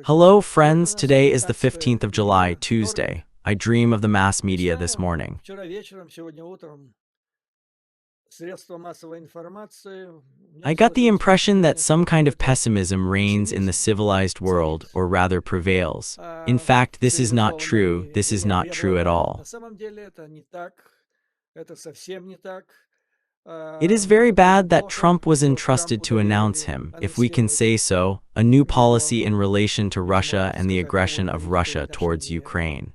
Hello friends, today is the 15th of July, Tuesday. I dream of the mass media this morning. I got the impression that some kind of pessimism reigns in the civilized world, or rather prevails. In fact, this is not true. This is not true at all. It is very bad that Trump was entrusted to announce him, if we can say so, a new policy in relation to Russia and the aggression of Russia towards Ukraine.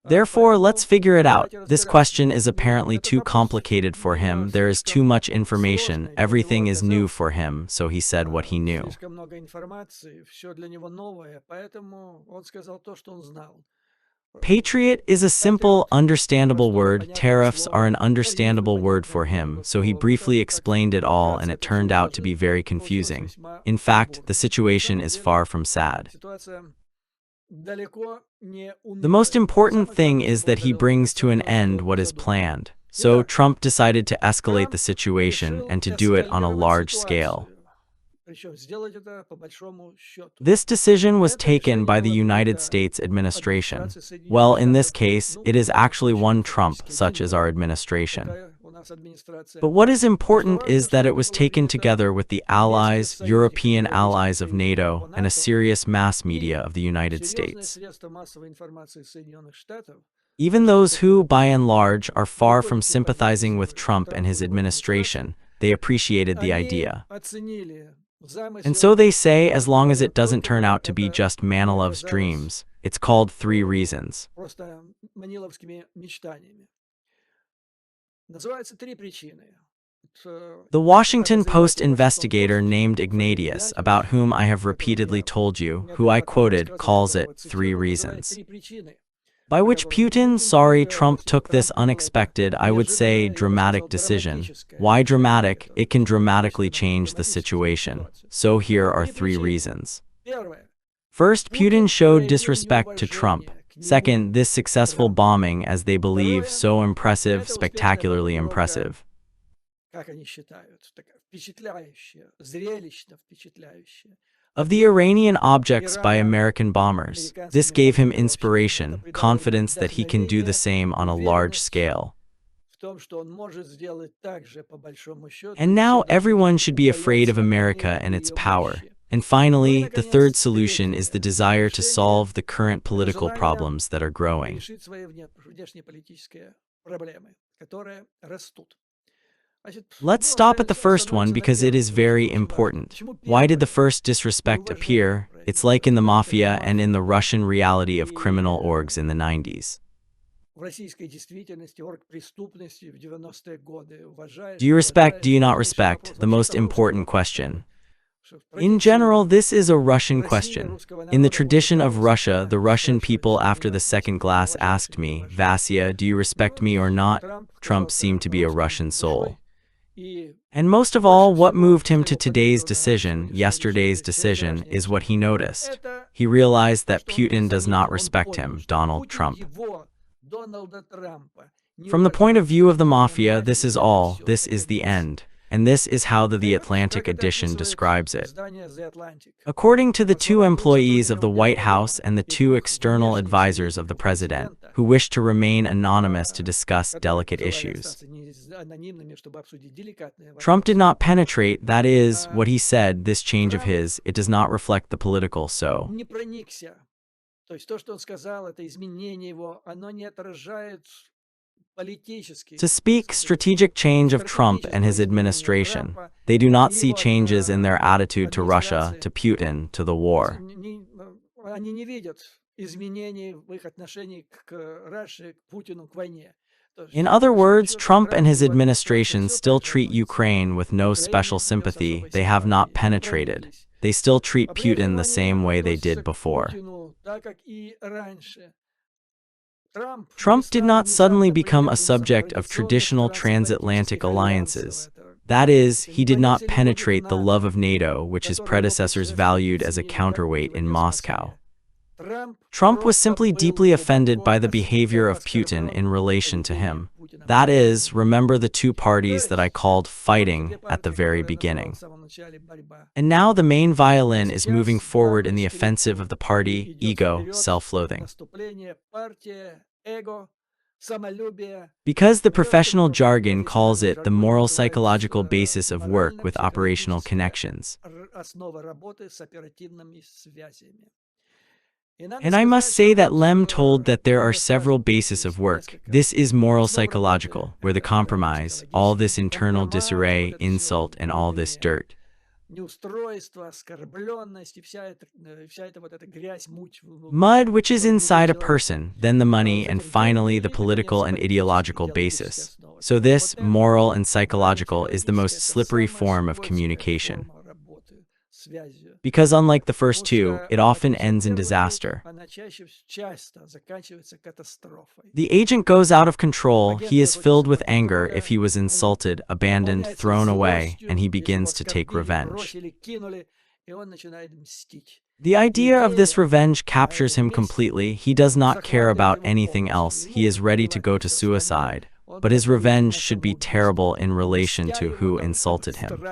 Therefore, let's figure it out. This question is apparently too complicated for him. There is too much information. Everything is new for him, so he said what he knew. Patriot is a simple, understandable word. Tariffs are an understandable word for him, so he briefly explained it all, and it turned out to be very confusing. In fact, the situation is far from sad. The most important thing is that he brings to an end what is planned. So Trump decided to escalate the situation and to do it on a large scale. This decision was taken by the United States administration. Well, in this case, it is actually one Trump, such as our administration. But what is important is that it was taken together with the allies, European allies of NATO, and a serious mass media of the United States. Even those who, by and large, are far from sympathizing with Trump and his administration, they appreciated the idea. And so they say, as long as it doesn't turn out to be just Manilov's dreams, it's called 3 reasons. The Washington Post investigator named Ignatius, about whom I have repeatedly told you, who I quoted, calls it 3 reasons. By which Putin, Trump took this unexpected, I would say, dramatic decision. Why dramatic? It can dramatically change the situation. So here are 3 reasons. First, Putin showed disrespect to Trump. Second, this successful bombing, as they believe, so impressive, spectacularly impressive. Of the Iranian objects by American bombers, this gave him inspiration, confidence that he can do the same on a large scale. And now everyone should be afraid of America and its power. And finally, the third solution is the desire to solve the current political problems that are growing. Let's stop at the first one because it is very important. Why did the first disrespect appear? It's like in the Mafia and in the Russian reality of criminal orgs in the 90s. Do you respect, do you not respect? The most important question. In general, this is a Russian question. In the tradition of Russia, the Russian people after the second glass asked me, Vasya, do you respect me or not? Trump seemed to be a Russian soul. And most of all, what moved him to today's decision, yesterday's decision, is what he noticed. He realized that Putin does not respect him, Donald Trump. From the point of view of the Mafia, this is all, this is the end. And this is how the Atlantic edition describes it. According to the 2 employees of the White House and the 2 external advisors of the president, who wish to remain anonymous to discuss delicate issues. Trump did not penetrate, that is, what he said, this change of his, it does not reflect the political so. To speak strategic change of Trump and his administration, they do not see changes in their attitude to Russia, to Putin, to the war. In other words, Trump and his administration still treat Ukraine with no special sympathy. They have not penetrated. They still treat Putin the same way they did before. Trump did not suddenly become a subject of traditional transatlantic alliances. That is, he did not penetrate the love of NATO, which his predecessors valued as a counterweight in Moscow. Trump was simply deeply offended by the behavior of Putin in relation to him. That is, remember the two parties that I called fighting at the very beginning. And now the main violin is moving forward in the offensive of the party, ego, self-loathing. Because the professional jargon calls it the moral psychological basis of work with operational connections. And I must say that Lem told that there are several bases of work. This is moral psychological, where the compromise, all this internal disarray, insult, and all this dirt. Mud, which is inside a person, then the money, and finally the political and ideological basis. So this, moral and psychological, is the most slippery form of communication. Because unlike the first two, it often ends in disaster. The agent goes out of control, he is filled with anger if he was insulted, abandoned, thrown away, and he begins to take revenge. The idea of this revenge captures him completely. He does not care about anything else, he is ready to go to suicide. But his revenge should be terrible in relation to who insulted him.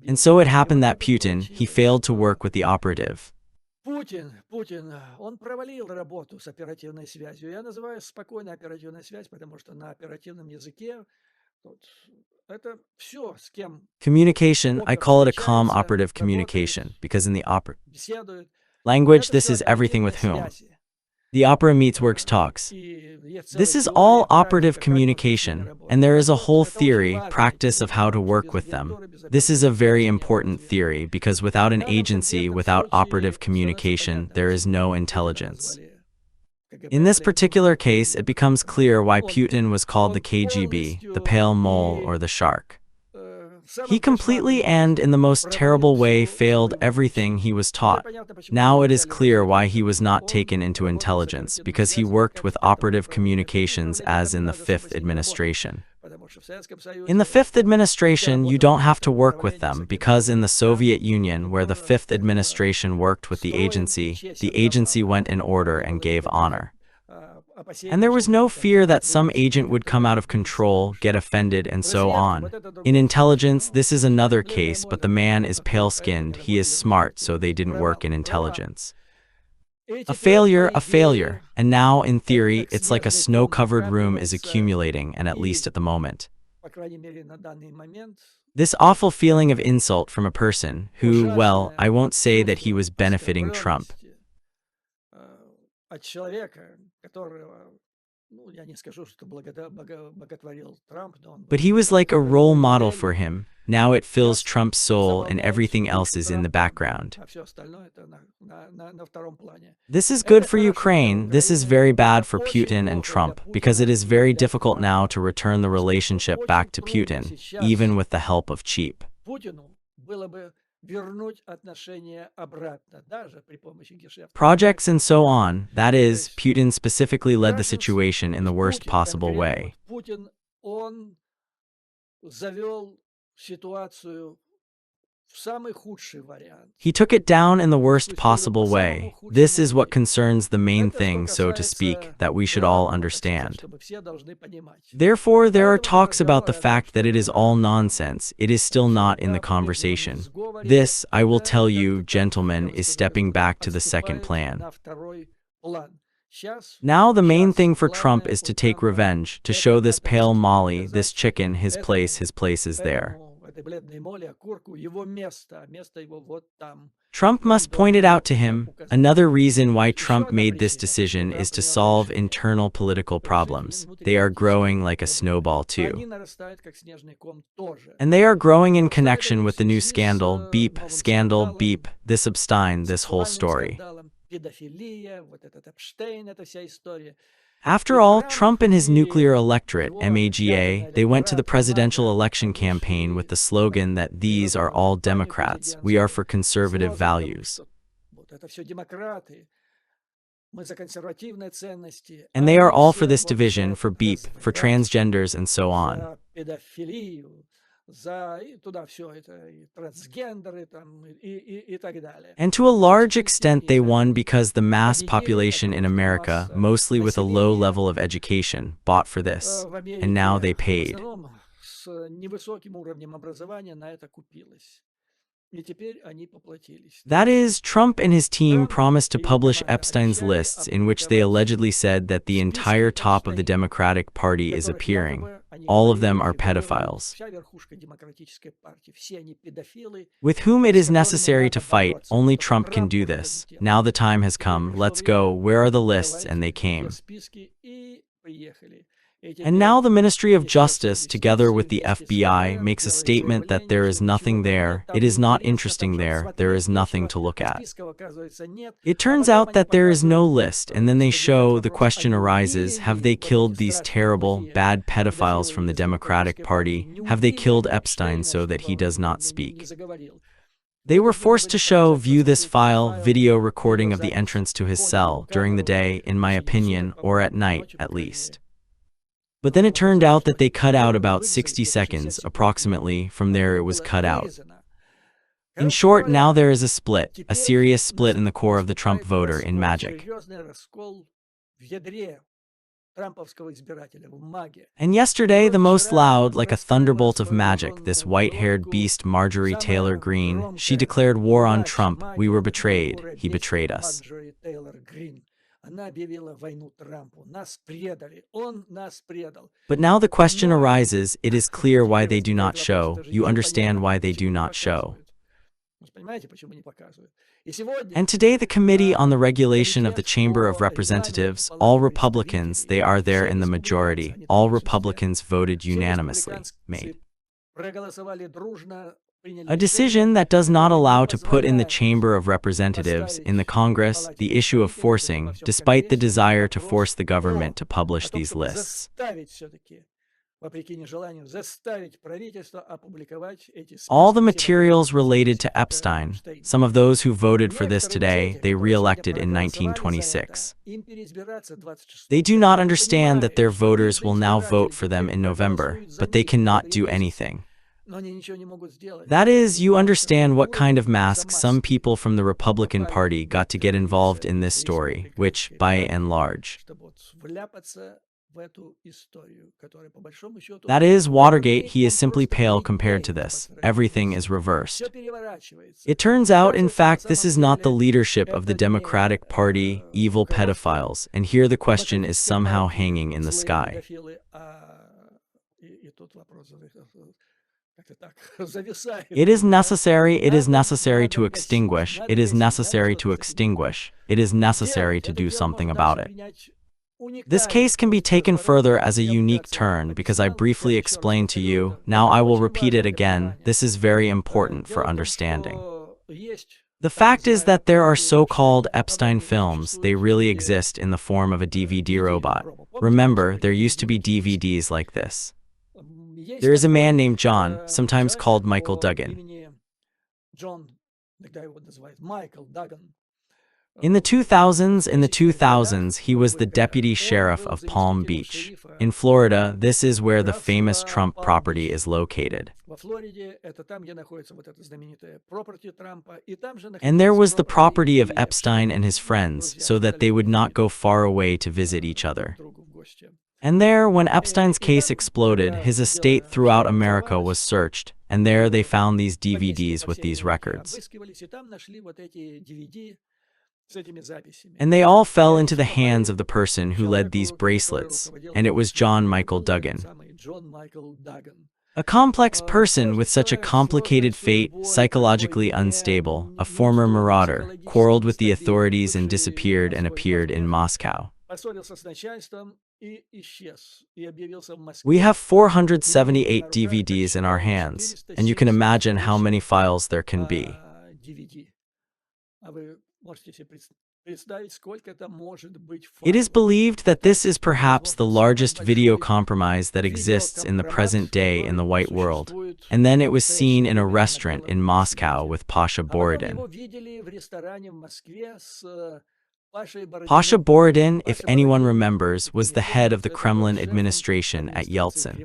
And so it happened that Putin, he failed to work with the operative. Putin, он провалил работу с оперативной связью. Я называю спокойной оперативной связь, потому что на оперативном языке это все, с кем Communication, I call it a calm operative communication, because in the language, this is everything with whom. The opera meets works talks. This is all operative communication, and there is a whole theory, practice of how to work with them. This is a very important theory because without an agency, without operative communication, there is no intelligence. In this particular case, it becomes clear why Putin was called the KGB, the pale mole or the shark. He completely and in the most terrible way failed everything he was taught. Now it is clear why he was not taken into intelligence, because he worked with operative communications as in the Fifth Administration. In the Fifth Administration, you don't have to work with them, because in the Soviet Union, where the Fifth Administration worked with the agency went in order and gave honor. And there was no fear that some agent would come out of control, get offended, and so on. In intelligence, this is another case, but the man is pale-skinned, he is smart, so they didn't work in intelligence. A failure, and now, in theory, it's like a snow-covered room is accumulating, and at least at the moment. This awful feeling of insult from a person who, well, I won't say that he was benefiting Trump. But he was like a role model for him. Now it fills Trump's soul and everything else is in the background. This is good for Ukraine. This is very bad for Putin and Trump, because it is very difficult now to return the relationship back to Putin, even with the help of cheap. Projects and so on, that is, Putin specifically led the situation in the worst possible way. He took it down in the worst possible way. This is what concerns the main thing, so to speak, that we should all understand. Therefore, there are talks about the fact that it is all nonsense. It is still not in the conversation. This, I will tell you, gentlemen, is stepping back to the second plan. Now the main thing for Trump is to take revenge, to show this pale Molly, this chicken, his place is there. Trump must point it out to him. Another reason why Trump made this decision is to solve internal political problems. They are growing like a snowball too. And they are growing in connection with the new scandal, beep, this Epstein, this whole story. After all, Trump and his nuclear electorate, MAGA, they went to the presidential election campaign with the slogan that these are all Democrats, we are for conservative values. And they are all for this division, for beep, for transgenders and so on. и туда все это, и трансгендеры там, и так далее. And to a large extent, they won because the mass population in America, mostly with a low level of education, bought for this. В And now Америке they в paid. основном с невысоким уровнем образования на это купилось. И теперь они поплатились. That is, Trump and his team Трамп promised to и publish Камала Epstein's обещали lists in which they allegedly said that the entire top of the Democratic Party is appearing. All of them are pedophiles, Вся верхушка демократической партии, все они педофилы. with whom it is necessary to fight. Only Trump can do this. Now the time has come. Let's go. Where are the lists? And they came. Списки и приехали. And now the Ministry of Justice, together with the FBI, makes a statement that there is nothing there, it is not interesting there is nothing to look at. It turns out that there is no list, and then they show, the question arises, have they killed these terrible, bad pedophiles from the Democratic Party? Have they killed Epstein so that he does not speak? They were forced to view this file, video recording of the entrance to his cell, during the day, in my opinion, or at night, at least. But then it turned out that they cut out about 60 seconds, approximately, from there it was cut out. In short, now there is a split, a serious split in the core of the Trump voter in magic. And yesterday, the most loud, like a thunderbolt of magic, this white-haired beast Marjorie Taylor Greene, she declared war on Trump. We were betrayed. He betrayed us. But now the question arises, it is clear why they do not show. You understand why they do not show. And today the Committee on the Regulation of the Chamber of Representatives, all Republicans, they are there in the majority, all Republicans voted unanimously, made a decision that does not allow to put in the Chamber of Representatives, in the Congress, the issue of forcing, despite the desire to force the government to publish these lists. All the materials related to Epstein, some of those who voted for this today, they re-elected in 1926. They do not understand that their voters will now vote for them in November, but they cannot do anything. That is, you understand what kind of mask some people from the Republican Party got to get involved in this story, which, by and large, that is, Watergate, he is simply pale compared to this. Everything is reversed. It turns out, in fact, this is not the leadership of the Democratic Party, evil pedophiles, and here the question is somehow hanging in the sky. It is necessary to extinguish, it is necessary to do something about it. This case can be taken further as a unique turn because I briefly explained to you, now I will repeat it again, this is very important for understanding. The fact is that there are so-called Epstein films, they really exist in the form of a DVD robot. Remember, there used to be DVDs like this. There is a man named John, sometimes called Michael Duggan. In the 2000s, he was the deputy sheriff of Palm Beach. In Florida, this is where the famous Trump property is located. And there was the property of Epstein and his friends, so that they would not go far away to visit each other. And there, when Epstein's case exploded, his estate throughout America was searched, and there they found these DVDs with these records. And they all fell into the hands of the person who led these bracelets, and it was John Michael Duggan. A complex person with such a complicated fate, psychologically unstable, a former marauder, quarreled with the authorities and disappeared and appeared in Moscow. We have 478 DVDs in our hands, and you can imagine how many files there can be. It is believed that this is perhaps the largest video compromise that exists in the present day in the white world, and then it was seen in a restaurant in Moscow with Pasha Borodin. Pasha Borodin, if anyone remembers, was the head of the Kremlin administration at Yeltsin.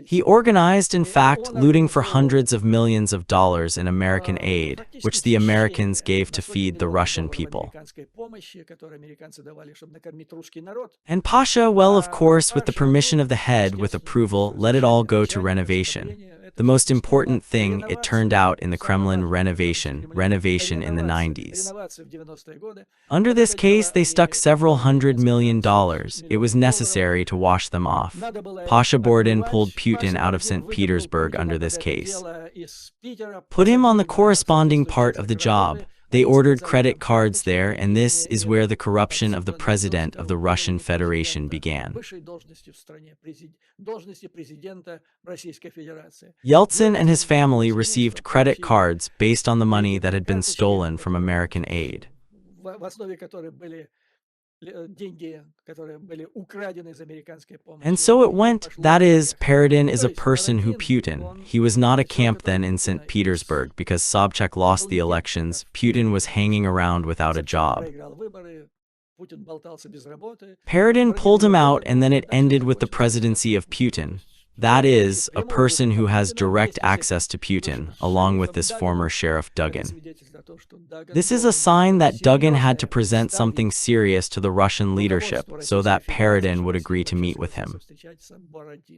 He organized, in fact, looting for hundreds of millions of dollars in American aid, which the Americans gave to feed the Russian people. And Pasha, well, of course, with the permission of the head, with approval, let it all go to renovation. The most important thing, it turned out, in the Kremlin renovation in the 90s. Under this case, they stuck several $100 million. It was necessary to wash them off. Pasha Borodin pulled Putin out of St. Petersburg under this case. Put him on the corresponding part of the job. They ordered credit cards there, and this is where the corruption of the president of the Russian Federation began. Yeltsin and his family received credit cards based on the money that had been stolen from American aid. And so it went. That is, Borodin is a person who Putin. He was not a camp then in St. Petersburg because Sobchak lost the elections. Putin was hanging around without a job. Borodin pulled him out, and then it ended with the presidency of Putin. That is, a person who has direct access to Putin, along with this former sheriff Dugin. This is a sign that Dugin had to present something serious to the Russian leadership so that Borodin would agree to meet with him.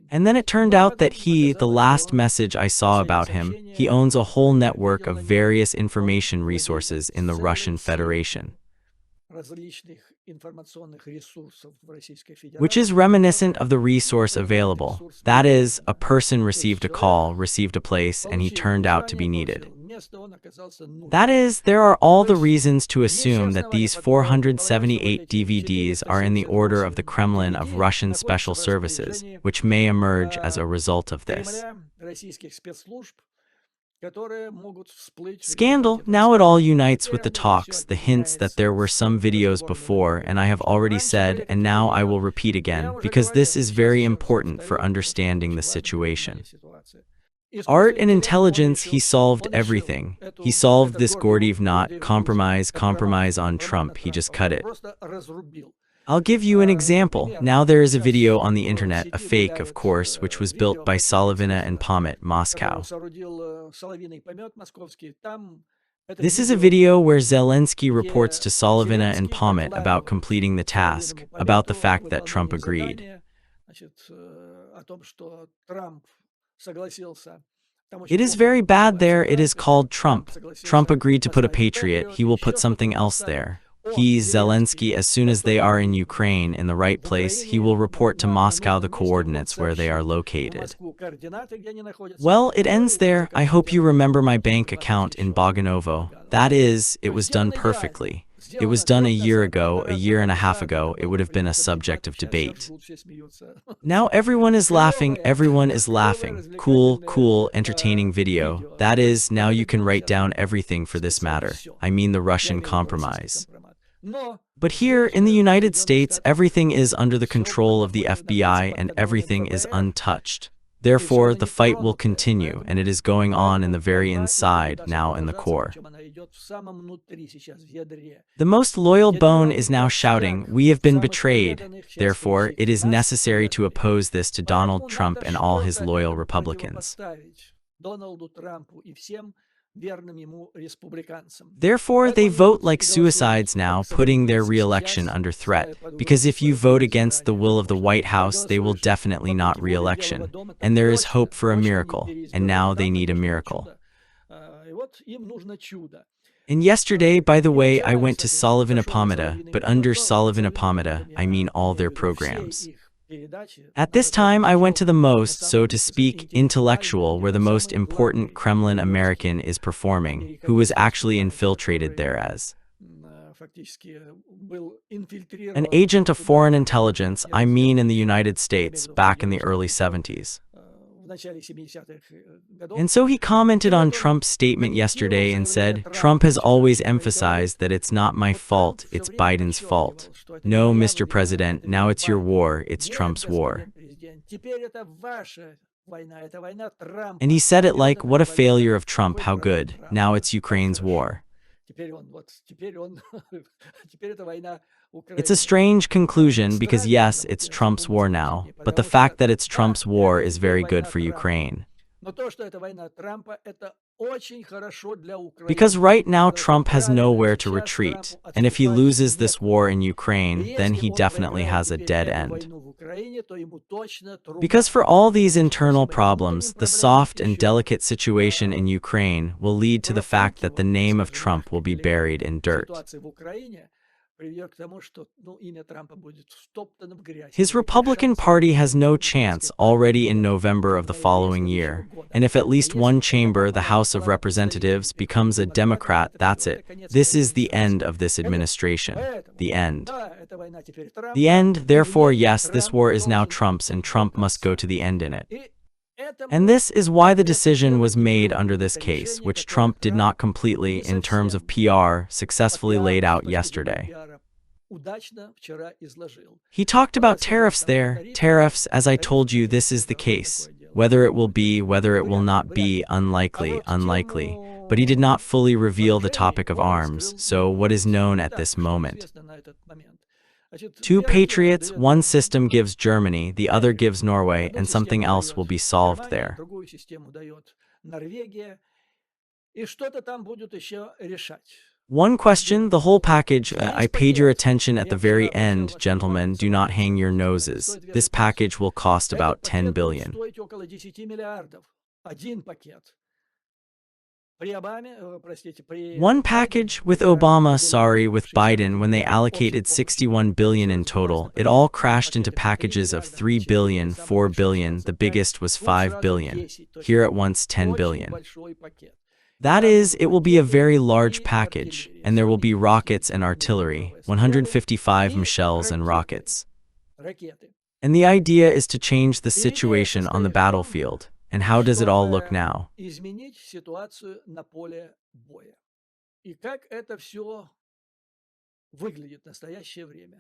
And then it turned out that the last message I saw about him, he owns a whole network of various information resources in the Russian Federation, which is reminiscent of the resource available. That is, a person received a call, received a place, and he turned out to be needed. That is, there are all the reasons to assume that these 478 DVDs are in the order of the Kremlin of Russian Special Services, which may emerge as a result of this scandal. Now it all unites with the talks, the hints that there were some videos before, and I have already said, and now I will repeat again, because this is very important for understanding the situation. Art and intelligence, he solved everything. He solved this Gordiev's knot, compromise on Trump, he just cut it. I'll give you an example. Now there is a video on the internet, a fake, of course, which was built by Solovina and Pomet, Moscow. This is a video where Zelensky reports to Solovina and Pomet about completing the task, about the fact that Trump agreed. It is very bad there. It is called Trump. Trump agreed to put a Patriot. He will put something else there. He, Zelensky, as soon as they are in Ukraine, in the right place, he will report to Moscow the coordinates where they are located. Well, it ends there. I hope you remember my bank account in Boganovo. That is, it was done perfectly. It was done a year ago, a year and a half ago. It would have been a subject of debate. Now everyone is laughing. Cool, entertaining video. That is, now you can write down everything for this matter. I mean the Russian compromise. But here, in the United States, everything is under the control of the FBI and everything is untouched. Therefore, the fight will continue, and it is going on in the very inside, now in the core. The most loyal bone is now shouting, "We have been betrayed." Therefore, it is necessary to oppose this to Donald Trump and all his loyal Republicans. Therefore, they vote like suicides now, putting their re-election under threat, because if you vote against the will of the White House, they will definitely not re-election, and there is hope for a miracle, and now they need a miracle. And yesterday, by the way, I went to Solovina Pometa, but under Solovina Pometa, I mean all their programs. At this time, I went to the most, so to speak, intellectual, where the most important Kremlin American is performing, who was actually infiltrated there as an agent of foreign intelligence, I mean in the United States, back in the early 70s. And so he commented on Trump's statement yesterday and said, "Trump has always emphasized that it's not my fault, it's Biden's fault. No, Mr. President, now it's your war, it's Trump's war." And he said it like, what a failure of Trump, how good, now it's Ukraine's war. It's a strange conclusion because yes, it's Trump's war now, but the fact that it's Trump's war is very good for Ukraine. Because right now Trump has nowhere to retreat, and if he loses this war in Ukraine, then he definitely has a dead end. Because for all these internal problems, the soft and delicate situation in Ukraine will lead to the fact that the name of Trump will be buried in dirt. His Republican Party has no chance already in November of the following year, and if at least one chamber, the House of Representatives, becomes a Democrat, that's it. This is the end of this administration. The end. The end, therefore, yes, this war is now Trump's and Trump must go to the end in it. And this is why the decision was made under this case, which Trump did not completely, in terms of PR, successfully laid out yesterday. He talked about tariffs there. Tariffs, as I told you, this is the case. Whether it will be, whether it will not be, unlikely. But he did not fully reveal the topic of arms, so what is known at this moment? 2 Patriots, one system gives Germany, the other gives Norway, and something else will be solved there. One question, the whole package. I paid your attention at the very end, gentlemen, do not hang your noses. This package will cost about 10 billion. One package with Obama, with Biden, when they allocated 61 billion in total, it all crashed into packages of 3 billion, 4 billion, the biggest was 5 billion. Here at once 10 billion. That is, it will be a very large package, and there will be rockets and artillery, 155 missiles and rockets. And the idea is to change the situation on the battlefield. And how does it all look now?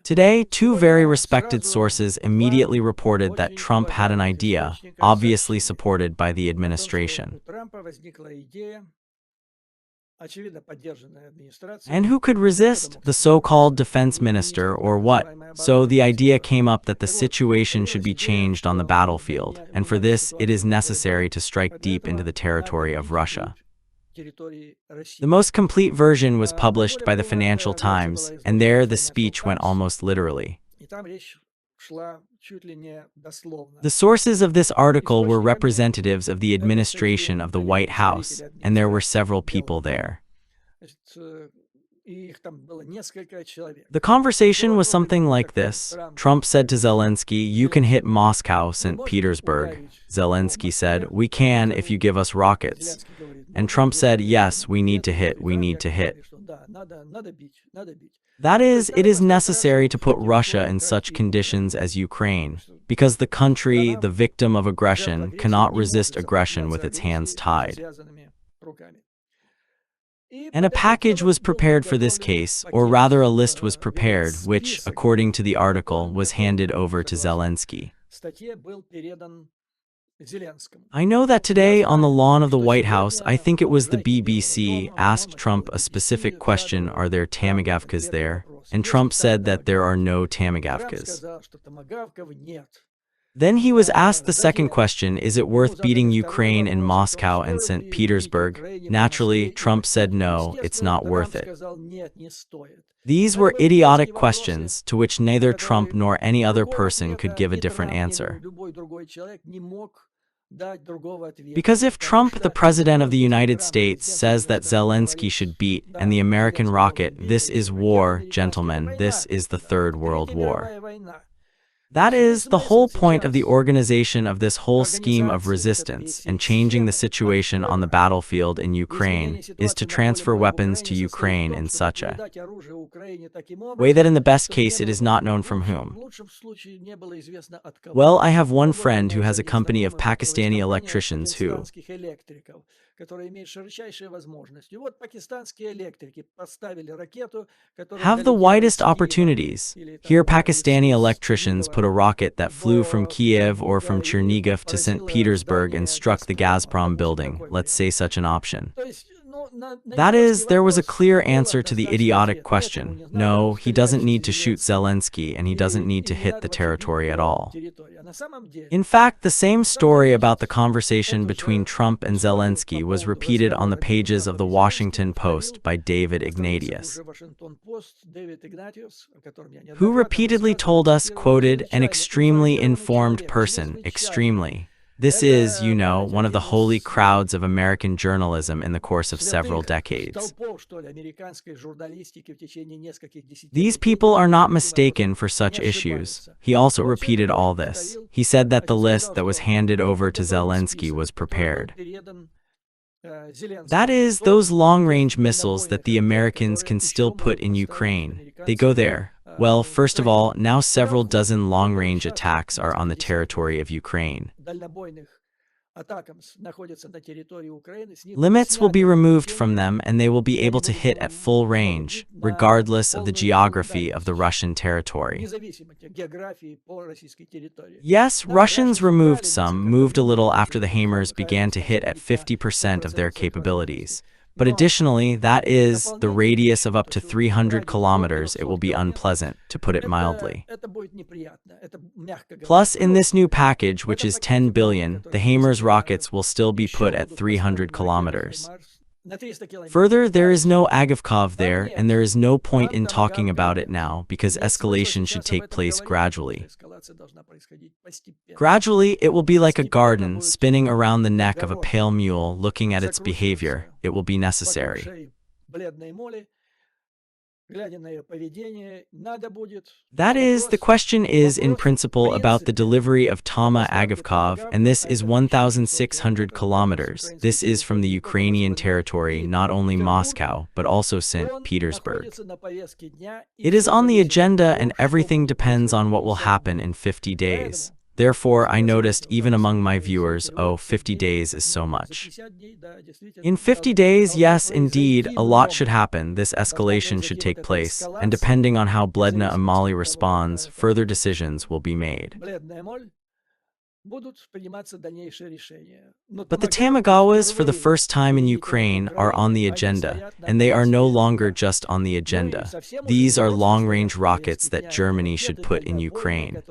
Today, 2 very respected sources immediately reported that Trump had an idea, obviously supported by the administration. And who could resist? The so-called defense minister, or what? So the idea came up that the situation should be changed on the battlefield, and for this, it is necessary to strike deep into the territory of Russia. The most complete version was published by the Financial Times, and there the speech went almost literally. The sources of this article were representatives of the administration of the White House, and there were several people there. The conversation was something like this. Trump said to Zelensky, "You can hit Moscow, St. Petersburg." Zelensky said, "We can if you give us rockets." And Trump said, "Yes, we need to hit, we need to hit." That is, it is necessary to put Russia in such conditions as Ukraine, because the country, the victim of aggression, cannot resist aggression with its hands tied. And a package was prepared for this case, or rather a list was prepared, which, according to the article, was handed over to Zelensky. I know that today on the lawn of the White House, I think it was the BBC, asked Trump a specific question, "Are there Tamagavkas there?" And Trump said that there are no Tamagavkas. Then he was asked the second question, "Is it worth beating Ukraine in Moscow and St. Petersburg?" Naturally, Trump said no, it's not worth it. These were idiotic questions to which neither Trump nor any other person could give a different answer. Because if Trump, the President of the United States, says that Zelensky should beat and the American rocket, this is war, gentlemen, this is the Third World War. That is, the whole point of the organization of this whole scheme of resistance and changing the situation on the battlefield in Ukraine is to transfer weapons to Ukraine in such a way that in the best case it is not known from whom. Well, I have one friend who has a company of Pakistani electricians who have the widest opportunities. Here Pakistani electricians put a rocket that flew from Kiev or from Chernihiv to St. Petersburg and struck the Gazprom building, let's say such an option. That is, there was a clear answer to the idiotic question. No, he doesn't need to shoot Zelensky and he doesn't need to hit the territory at all. In fact, the same story about the conversation between Trump and Zelensky was repeated on the pages of the Washington Post by David Ignatius, who repeatedly told us, quoted, an extremely informed person, extremely. This is, you know, one of the holy crowds of American journalism in the course of several decades. These people are not mistaken for such issues. He also repeated all this. He said that the list that was handed over to Zelensky was prepared. That is, those long-range missiles that the Americans can still put in Ukraine. They go there. Well, first of all, now several dozen long-range attacks are on the territory of Ukraine. Limits will be removed from them and they will be able to hit at full range, regardless of the geography of the Russian territory. Yes, Russians removed some, moved a little after the HIMARS began to hit at 50% of their capabilities. But additionally, that is, the radius of up to 300 kilometers, it will be unpleasant, to put it mildly. Plus, in this new package, which is 10 billion, the HIMARS rockets will still be put at 300 kilometers. Further, there is no Agavkov there, and there is no point in talking about it now, because escalation should take place gradually. Gradually, it will be like a garden, spinning around the neck of a pale mule, looking at its behavior. It will be necessary. That is, the question is in principle about the delivery of Tama Agavkov, and this is 1,600 kilometers. This is from the Ukrainian territory, not only Moscow, but also St. Petersburg. It is on the agenda and everything depends on what will happen in 50 days. Therefore, I noticed even among my viewers, oh, 50 days is so much. In 50 days, yes, indeed, a lot should happen. This escalation should take place, and depending on how Bledna Amali responds, further decisions will be made. But the Tamagawas, for the first time in Ukraine, are on the agenda, and they are no longer just on the agenda. These are long-range rockets that Germany should put in Ukraine.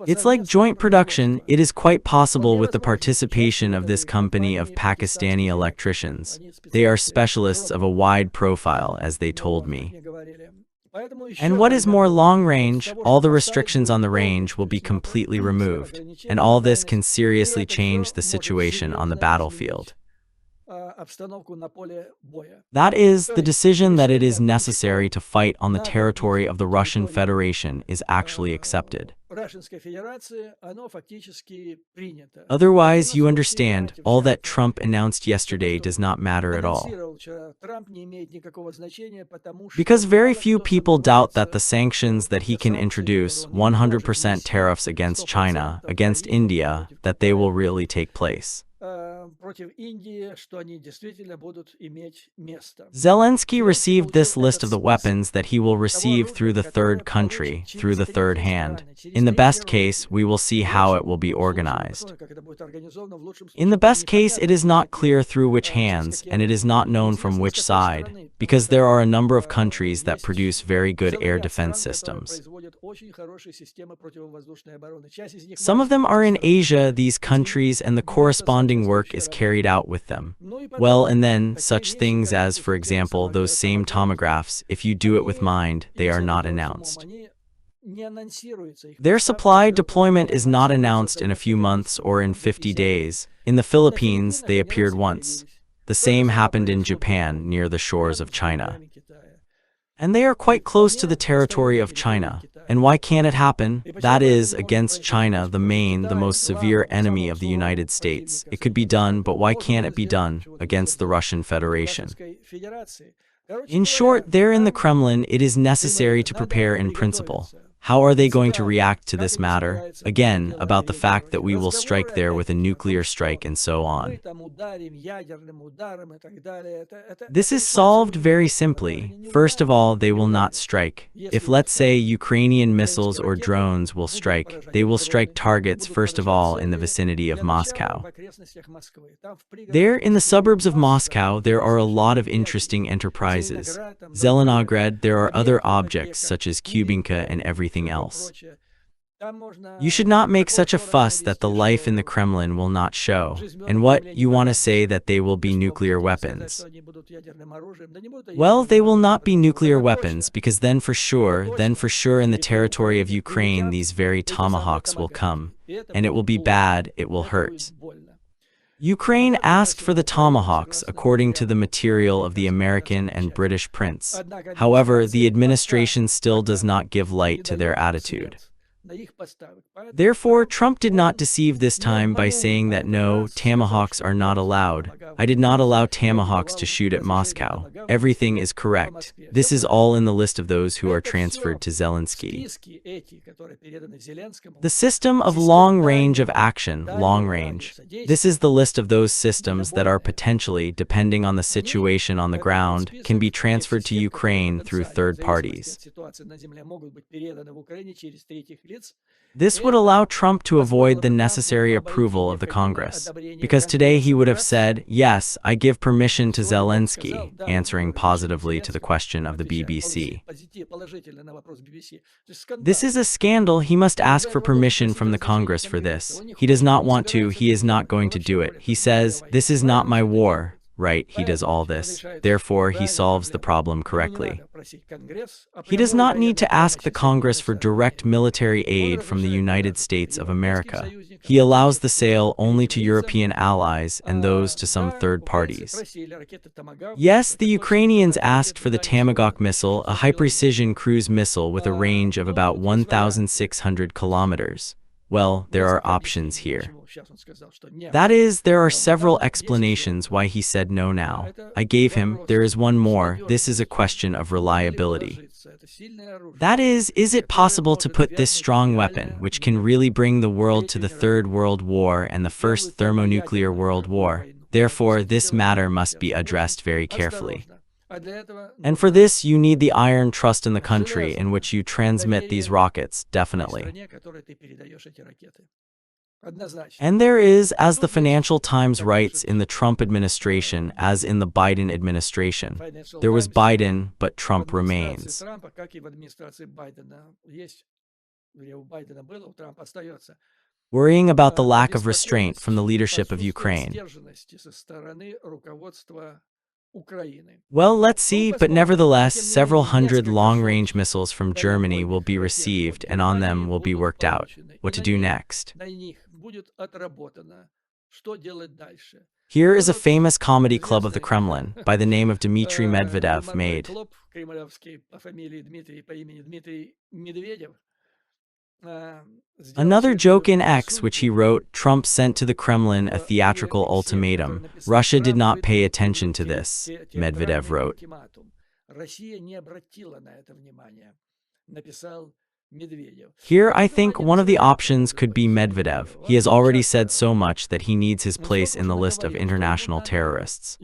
It's like joint production. It is quite possible with the participation of this company of Pakistani electricians. They are specialists of a wide profile, as they told me. And what is more long-range, all the restrictions on the range will be completely removed, and all this can seriously change the situation on the battlefield. That is, the decision that it is necessary to fight on the territory of the Russian Federation is actually accepted. Otherwise, you understand, all that Trump announced yesterday does not matter at all. Because very few people doubt that the sanctions that he can introduce, 100% tariffs against China, against India, that they will really take place. Zelensky received this list of the weapons that he will receive through the third country, through the third hand. In the best case, we will see how it will be organized. In the best case, it is not clear through which hands, and it is not known from which side, because there are a number of countries that produce very good air defense systems. Some of them are in Asia, these countries, and the corresponding work is carried out with them. Well, and then, such things as, for example, those same tomographs, if you do it with mind, they are not announced. Their supply deployment is not announced in a few months or in 50 days. In the Philippines, they appeared once. The same happened in Japan, near the shores of China. And they are quite close to the territory of China. And why can't it happen? That is, against China, the most severe enemy of the United States. It could be done, but why can't it be done against the Russian Federation? In short, there in the Kremlin, it is necessary to prepare in principle. How are they going to react to this matter? Again, about the fact that we will strike there with a nuclear strike and so on. This is solved very simply. First of all, they will not strike. If, let's say, Ukrainian missiles or drones will strike, they will strike targets first of all in the vicinity of Moscow. There, in the suburbs of Moscow, there are a lot of interesting enterprises. Zelenograd, there are other objects such as Kubinka and everything else. You should not make such a fuss that the life in the Kremlin will not show. And what, you want to say that they will be nuclear weapons? Well, they will not be nuclear weapons because then for sure in the territory of Ukraine these very tomahawks will come. And it will be bad, it will hurt. Ukraine asked for the tomahawks according to the material of the American and British prints. However, the administration still does not give light to their attitude. Therefore, Trump did not deceive this time by saying that no, tomahawks are not allowed. I did not allow tomahawks to shoot at Moscow. Everything is correct. This is all in the list of those who are transferred to Zelensky. The system of long range of action, long range. This is the list of those systems that are potentially, depending on the situation on the ground, can be transferred to Ukraine through third parties. This would allow Trump to avoid the necessary approval of the Congress, because today he would have said, yes, I give permission to Zelensky, answering positively to the question of the BBC. This is a scandal. He must ask for permission from the Congress for this. He does not want to, he is not going to do it. He says, this is not my war. Right, he does all this. Therefore, he solves the problem correctly. He does not need to ask the Congress for direct military aid from the United States of America. He allows the sale only to European allies and those to some third parties. Yes, the Ukrainians asked for the Tomahawk missile, a high-precision cruise missile with a range of about 1,600 kilometers. Well, there are options here. That is, there are several explanations why he said no now. I gave him, there is one more, this is a question of reliability. That is it possible to put this strong weapon, which can really bring the world to the Third World War and the First Thermonuclear World War? Therefore, this matter must be addressed very carefully. And for this, you need the iron trust in the country in which you transmit these rockets, definitely. And there is, as the Financial Times writes, in the Trump administration as in the Biden administration. There was Biden, but Trump remains. Worrying about the lack of restraint from the leadership of Ukraine. Well, let's see, but nevertheless, several hundred long-range missiles from Germany will be received, and on them will be worked out what to do next. Here is a famous comedy club of the Kremlin, by the name of Dmitry Medvedev, made. Another joke in X, which he wrote, Trump sent to the Kremlin a theatrical ultimatum. Russia did not pay attention to this, Medvedev wrote. Here, I think one of the options could be Medvedev. He has already said so much that he needs his place in the list of international terrorists.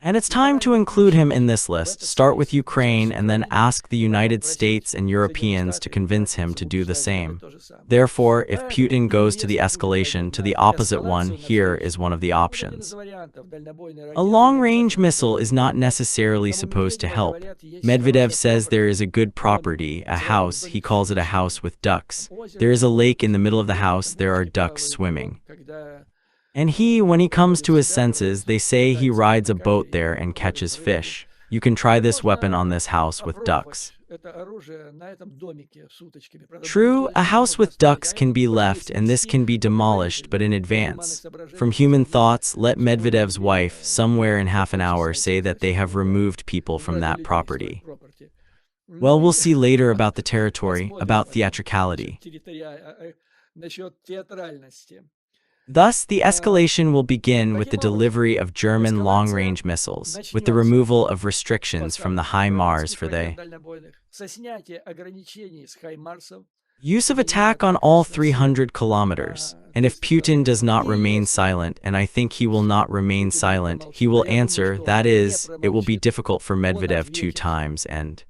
And it's time to include him in this list. Start with Ukraine and then ask the United States and Europeans to convince him to do the same. Therefore, if Putin goes to the escalation to the opposite one, here is one of the options. A long-range missile is not necessarily supposed to help. Medvedev says there is a good property, a house, he calls it a house with ducks. There is a lake in the middle of the house, there are ducks swimming. And he, when he comes to his senses, they say he rides a boat there and catches fish. You can try this weapon on this house with ducks. True, a house with ducks can be left and this can be demolished, but in advance. From human thoughts, let Medvedev's wife, somewhere in half an hour, say that they have removed people from that property. Well, we'll see later about the territory, about theatricality. Thus, the escalation will begin with the delivery of German long-range missiles, with the removal of restrictions from the HIMARS for the use of attack on all 300 kilometers. And if Putin does not remain silent, and I think he will not remain silent, he will answer, that is, it will be difficult for Medvedev 2 times, and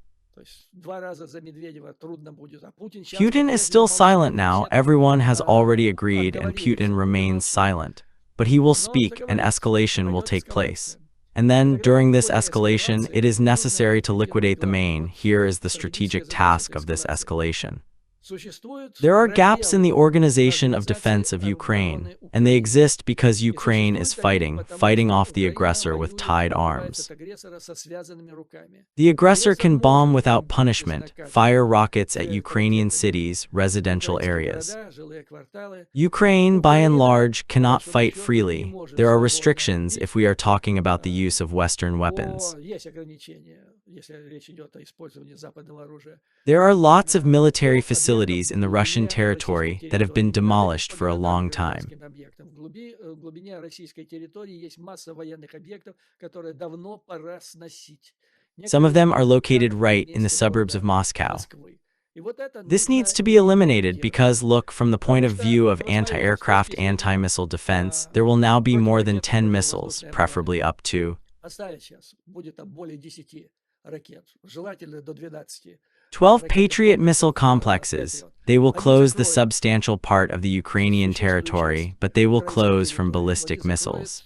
Putin is still silent now, everyone has already agreed, and Putin remains silent. But he will speak, and escalation will take place. And then, during this escalation, it is necessary to liquidate the main. Here is the strategic task of this escalation. There are gaps in the organization of defense of Ukraine, and they exist because Ukraine is fighting off the aggressor with tied arms. The aggressor can bomb without punishment, fire rockets at Ukrainian cities, residential areas. Ukraine, by and large, cannot fight freely. There are restrictions if we are talking about the use of Western weapons. There are lots of military facilities in the Russian territory that have been demolished for a long time. Some of them are located right in the suburbs of Moscow. This needs to be eliminated because, look, from the point of view of anti-aircraft anti-missile defense, there will now be more than 10 missiles, preferably up to 12 Patriot missile complexes. They will close the substantial part of the Ukrainian territory, but they will close from ballistic missiles.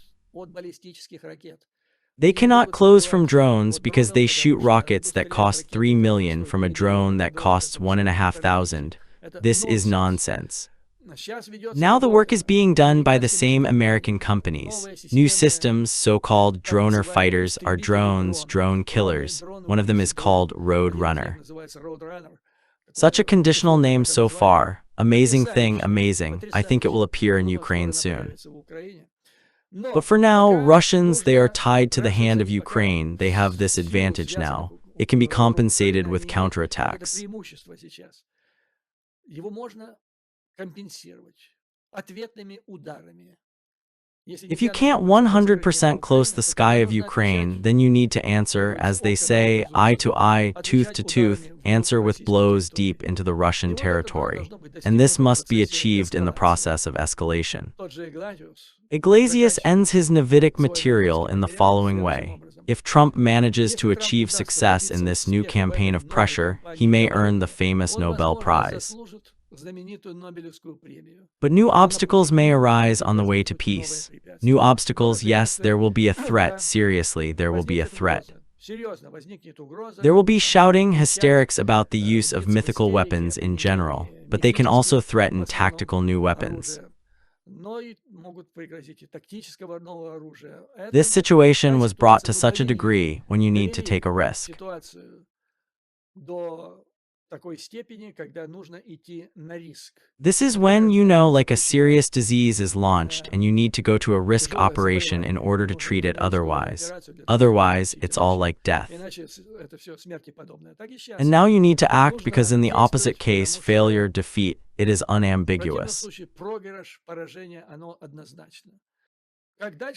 They cannot close from drones because they shoot rockets that cost 3 million from a drone that costs 1,500. This is nonsense. Now the work is being done by the same American companies. New systems, so-called droner fighters, are drones, drone killers. One of them is called Road Runner. Such a conditional name so far. Amazing thing, amazing. I think it will appear in Ukraine soon. But for now, Russians, they are tied to the hand of Ukraine. They have this advantage now. It can be compensated with counterattacks. If you can't 100% close the sky of Ukraine, then you need to answer, as they say, eye to eye, tooth to tooth, answer with blows deep into the Russian territory. And this must be achieved in the process of escalation. Iglesias ends his Navidic material in the following way. If Trump manages to achieve success in this new campaign of pressure, he may earn the famous Nobel Prize. But new obstacles may arise on the way to peace. New obstacles, yes, there will be a threat. Seriously, there will be a threat. There will be shouting, hysterics about the use of mythical weapons in general, but they can also threaten tactical new weapons. This situation was brought to such a degree when you need to take a risk. This is when, you know, like a serious disease is launched and you need to go to a risk operation in order to treat it otherwise. Otherwise, it's all like death. And now you need to act because in the opposite case, failure, defeat, it is unambiguous.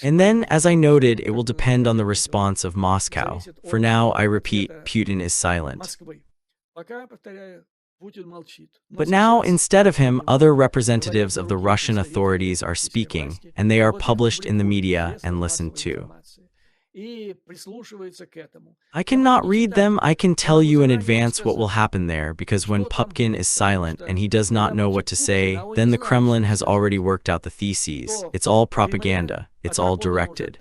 And then, as I noted, it will depend on the response of Moscow. For now, I repeat, Putin is silent. But now, instead of him, other representatives of the Russian authorities are speaking, and they are published in the media and listened to. I cannot read them. I can tell you in advance what will happen there, because when Putin is silent and he does not know what to say, then the Kremlin has already worked out the theses. It's all propaganda. It's all directed.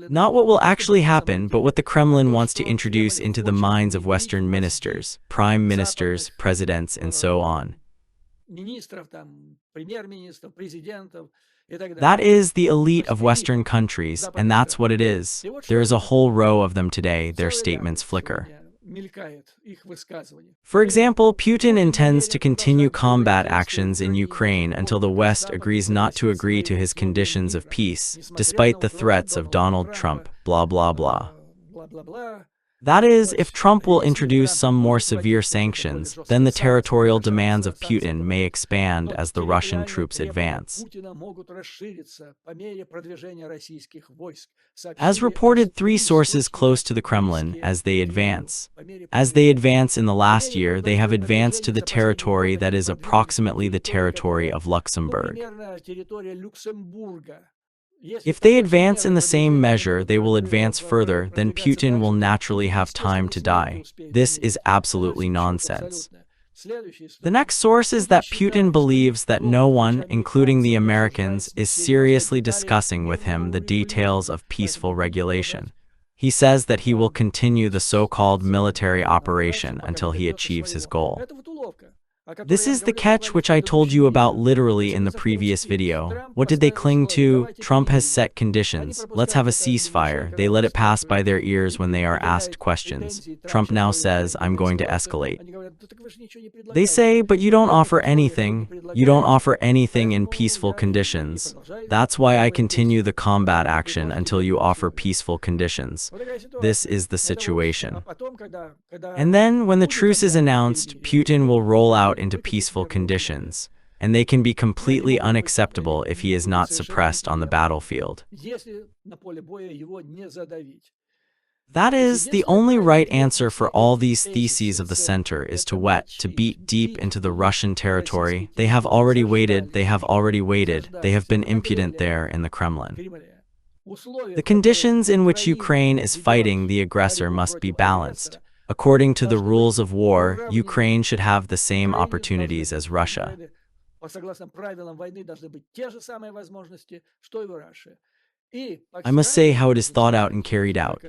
Not what will actually happen, but what the Kremlin wants to introduce into the minds of Western ministers, prime ministers, presidents, and so on. That is the elite of Western countries, and that's what it is. There is a whole row of them today, their statements flicker. For example, Putin intends to continue combat actions in Ukraine until the West agrees not to agree to his conditions of peace, despite the threats of Donald Trump, blah blah blah. That is, if Trump will introduce some more severe sanctions, then the territorial demands of Putin may expand as the Russian troops advance. As reported, three sources close to the Kremlin, as they advance. As they advance in the last year, they have advanced to the territory that is approximately the territory of Luxembourg. If they advance in the same measure, they will advance further, then Putin will naturally have time to die. This is absolutely nonsense. The next source is that Putin believes that no one, including the Americans, is seriously discussing with him the details of peaceful regulation. He says that he will continue the so-called military operation until he achieves his goal. This is the catch which I told you about literally in the previous video. What did they cling to? Trump has set conditions. Let's have a ceasefire. They let it pass by their ears when they are asked questions. Trump now says, I'm going to escalate. They say, but you don't offer anything. You don't offer anything in peaceful conditions. That's why I continue the combat action until you offer peaceful conditions. This is the situation. And then, when the truce is announced, Putin will roll out into peaceful conditions, and they can be completely unacceptable if he is not suppressed on the battlefield. That is, the only right answer for all these theses of the center is to beat deep into the Russian territory. They have already waited, they have been impudent there in the Kremlin. The conditions in which Ukraine is fighting the aggressor must be balanced. According to the rules of war, Ukraine should have the same opportunities as Russia. I must say how it is thought out and carried out.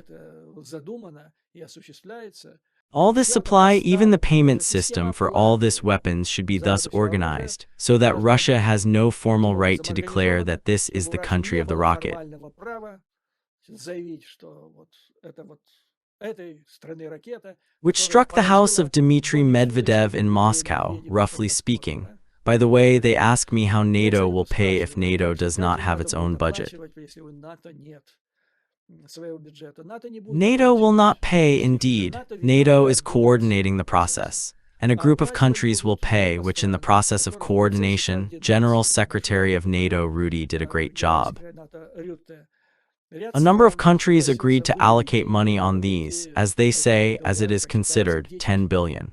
All this supply, even the payment system for all this weapons should be thus organized, so that Russia has no formal right to declare that this is the country of the rocket. Which struck the house of Dmitry Medvedev in Moscow, roughly speaking. By the way, they ask me how NATO will pay if NATO does not have its own budget. NATO will not pay, indeed. NATO is coordinating the process. And a group of countries will pay, which in the process of coordination, General Secretary of NATO Rudy did a great job. A number of countries agreed to allocate money on these, as they say, as it is considered, 10 billion.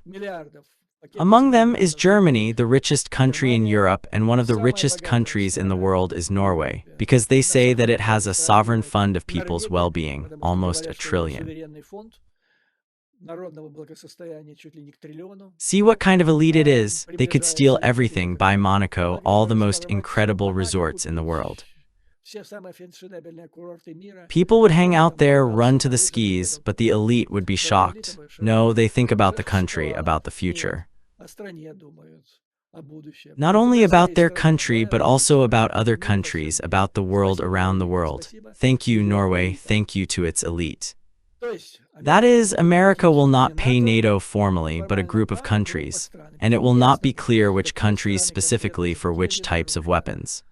Among them is Germany, the richest country in Europe, and one of the richest countries in the world is Norway, because they say that it has a sovereign fund of people's well-being, almost $1 trillion. See what kind of elite it is? They could steal everything, buy Monaco, all the most incredible resorts in the world. People would hang out there, run to the skis, but the elite would be shocked. No, they think about the country, about the future. Not only about their country, but also about other countries, about the world around the world. Thank you, Norway, thank you to its elite. That is, America will not pay NATO formally, but a group of countries, and it will not be clear which countries specifically for which types of weapons.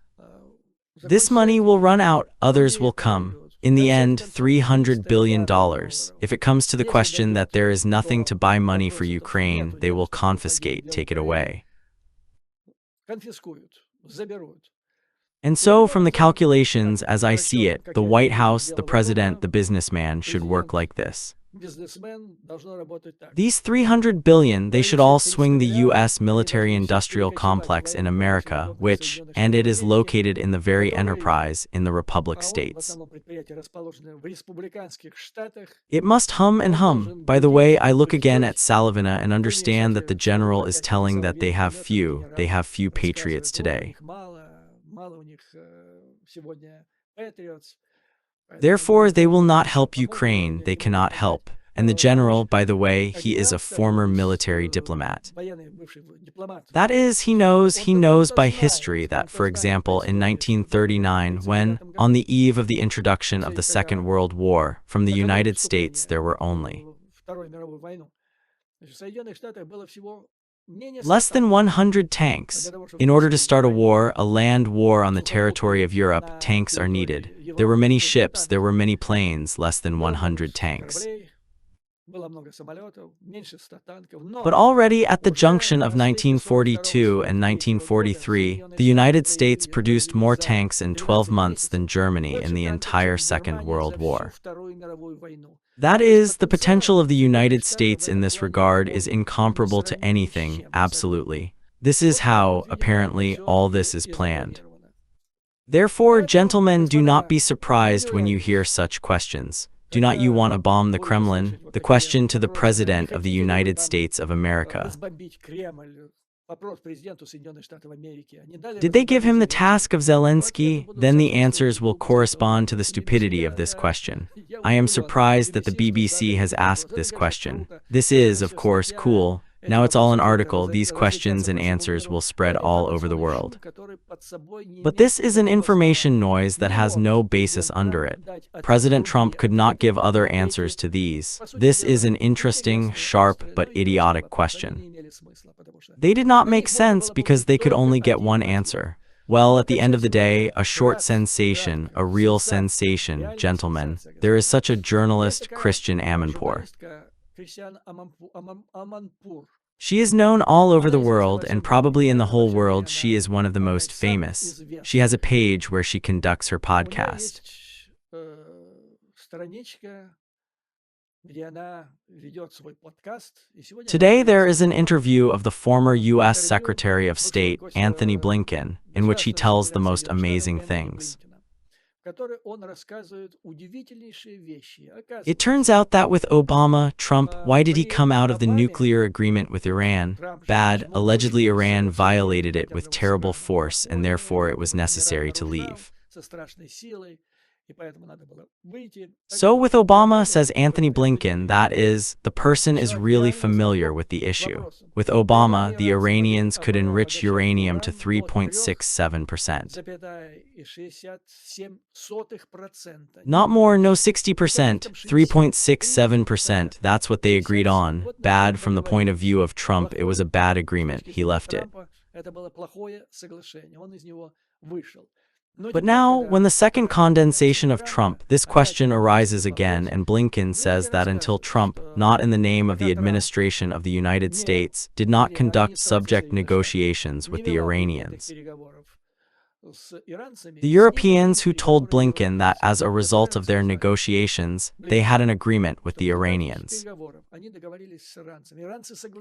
This money will run out, others will come. In the end, $300 billion. If it comes to the question that there is nothing to buy money for Ukraine, they will confiscate, take it away. And so, from the calculations, as I see it, the White House, the president, the businessman should work like this. These $300 billion, they should all swing the U.S. military-industrial complex in America, which, and it is located in the very enterprise, in the Republic States. It must hum and hum. By the way, I look again at Salavina and understand that the general is telling that they have few Patriots today. Therefore, they will not help Ukraine, they cannot help. And the general, by the way, he is a former military diplomat. That is, he knows by history that, for example, in 1939, when, on the eve of the introduction of the Second World War, from the United States there were only less than 100 tanks. In order to start a war, a land war on the territory of Europe, tanks are needed. There were many ships, there were many planes, less than 100 tanks. Было много самолетов, меньше 100 танков, But но already at the уже junction of на среде 42 1942 and 1943, the United States produced more tanks in 12 months than Germany in the entire Second World War. Вторую мировую войну. That is, the potential of the United States in this regard is incomparable to anything, absolutely. This is how, apparently, all this is planned. Therefore, gentlemen, do not be surprised when you hear such questions. Do not you want to bomb the Kremlin? The question to the President of the United States of America. Did they give him the task of Zelensky? Then the answers will correspond to the stupidity of this question. I am surprised that the BBC has asked this question. This is, of course, cool. Now it's all an article. These questions and answers will spread all over the world. But this is an information noise that has no basis under it. President Trump could not give other answers to these. This is an interesting, sharp, but idiotic question. They did not make sense because they could only get one answer. Well, at the end of the day, a short sensation, a real sensation, gentlemen. There is such a journalist, Christian Amanpour. She is known all over the world, and probably in the whole world she is one of the most famous. She has a page where she conducts her podcast. Today there is an interview of the former U.S. Secretary of State, Anthony Blinken, in which he tells the most amazing things. It turns out that with Obama, Trump, why did he come out of the nuclear agreement with Iran? Bad. Allegedly Iran violated it with terrible force, and therefore it was necessary to leave. So with Obama, says Anthony Blinken, that is, the person is really familiar with the issue. With Obama, the Iranians could enrich uranium to 3.67%. Not more, no 60%, 3.67%, that's what they agreed on. Bad from the point of view of Trump, it was a bad agreement, he left it. But now, when the second condensation of Trump, this question arises again, and Blinken says that until Trump, not in the name of the administration of the United States, did not conduct subject negotiations with the Iranians. The Europeans who told Blinken that as a result of their negotiations, they had an agreement with the Iranians.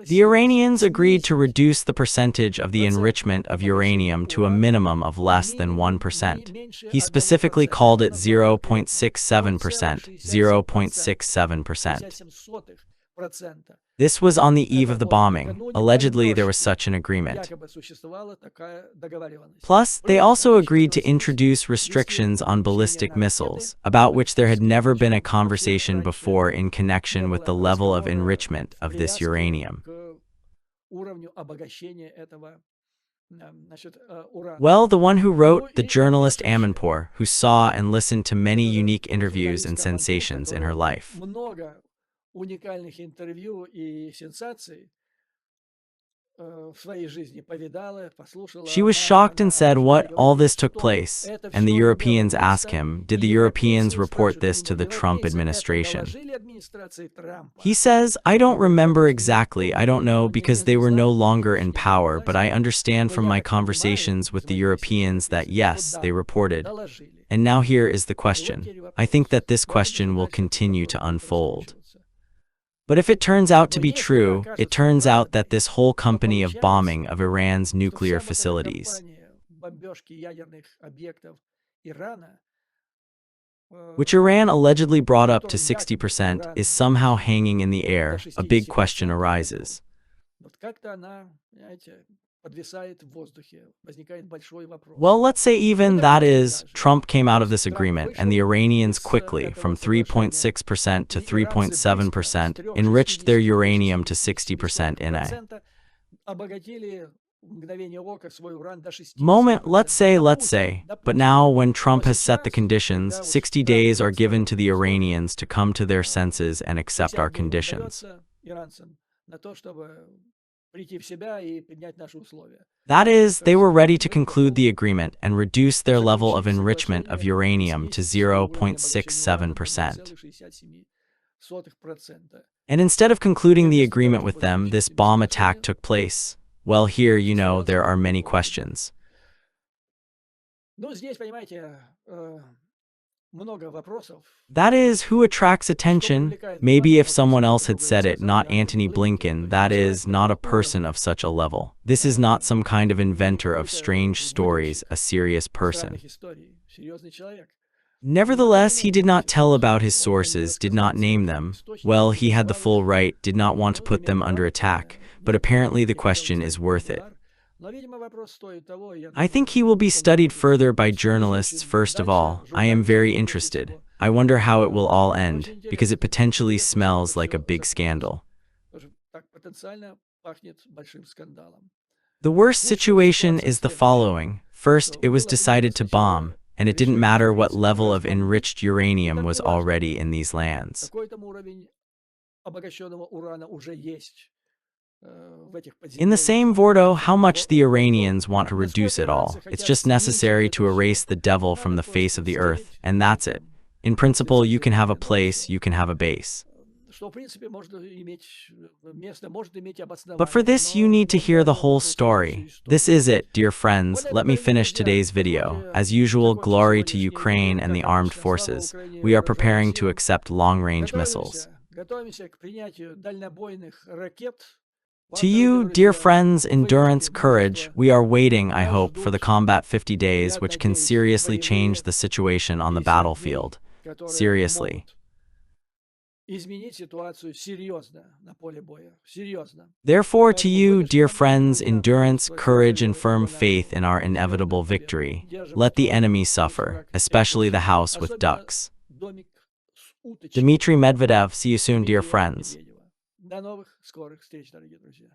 The Iranians agreed to reduce the percentage of the enrichment of uranium to a minimum of less than 1%. He specifically called it 0.67%, 0.67%. This was on the eve of the bombing. Allegedly, there was such an agreement. Plus, they also agreed to introduce restrictions on ballistic missiles, about which there had never been a conversation before in connection with the level of enrichment of this uranium. Well, the one who wrote, the journalist Amanpour, who saw and listened to many unique interviews and sensations in her life. Уникальных интервью и сенсаций в своей жизни повидала, послушала. She was shocked and said, "What? All this took place?" And the Europeans asked him, "Did the Europeans report this to the Trump administration?" He says, "I don't remember exactly, I don't know, because they were no longer in power, but I understand from my conversations with the Europeans that yes, they reported." And now here is the question. I think that this question will continue to unfold. But if it turns out to be true, it turns out that this whole company of bombing of Iran's nuclear facilities, which Iran allegedly brought up to 60%, is somehow hanging in the air. A big question arises. Well, let's say even, that is, Trump came out of this agreement and the Iranians quickly, from 3.6% to 3.7%, enriched their uranium to 60% in a moment, let's say, but now when Trump has set the conditions, 60 days are given to the Iranians to come to their senses and accept our conditions. That is, they were ready to conclude the agreement and reduce their level of enrichment of uranium to 0.67%. And instead of concluding the agreement with them, this bomb attack took place. Well, here, there are many questions. Ну, здесь, понимаете, много вопросов. That is, who attracts attention? Maybe if someone else had said it, not Antony Blinken, that is, not a person of such a level. This is not some kind of inventor of strange stories, a serious person. Странных историй. Серьезный человек. Nevertheless, he did not tell about his sources, did not name them. Well, he had the full right, did not want to put them under attack, but apparently the question is worth it. Но, видимо, вопрос стоит того, я I think he will be studied further by journalists first of all. I am very interested. I wonder how it will all end, because it potentially smells like a big scandal. тоже так потенциально пахнет большим скандалом. The worst situation is the following. First, it was decided to bomb, and it didn't matter what level of enriched uranium was already in these lands. Какой там уровень обогащенного урана уже есть в этих In the подземельях. same Vordo, how much the Iranians want to reduce it all. It's just necessary to erase the devil from the face of the earth, and that's it. In principle, you can have a place, you can have a base. Что, в принципе, может иметь место, может иметь обоснование. But for this, you need to hear the whole story. This is it, dear friends. Let me finish today's video. As usual, glory to Ukraine and the armed forces. We are preparing to accept long-range missiles. Готовимся к принятию дальнобойных ракет. To you, dear friends, endurance, courage, we are waiting, I hope, for the combat 50 days, which can seriously change the situation on the battlefield. Seriously. Изменить ситуацию серьезно на поле боя. Серьезно. Therefore, to you, dear friends, endurance, courage, and firm faith in our inevitable victory. Let the enemy suffer, especially the house with ducks. Домик с уточкой. Dmitry Medvedev, see you soon, dear friends. До новых скорых встреч, дорогие друзья.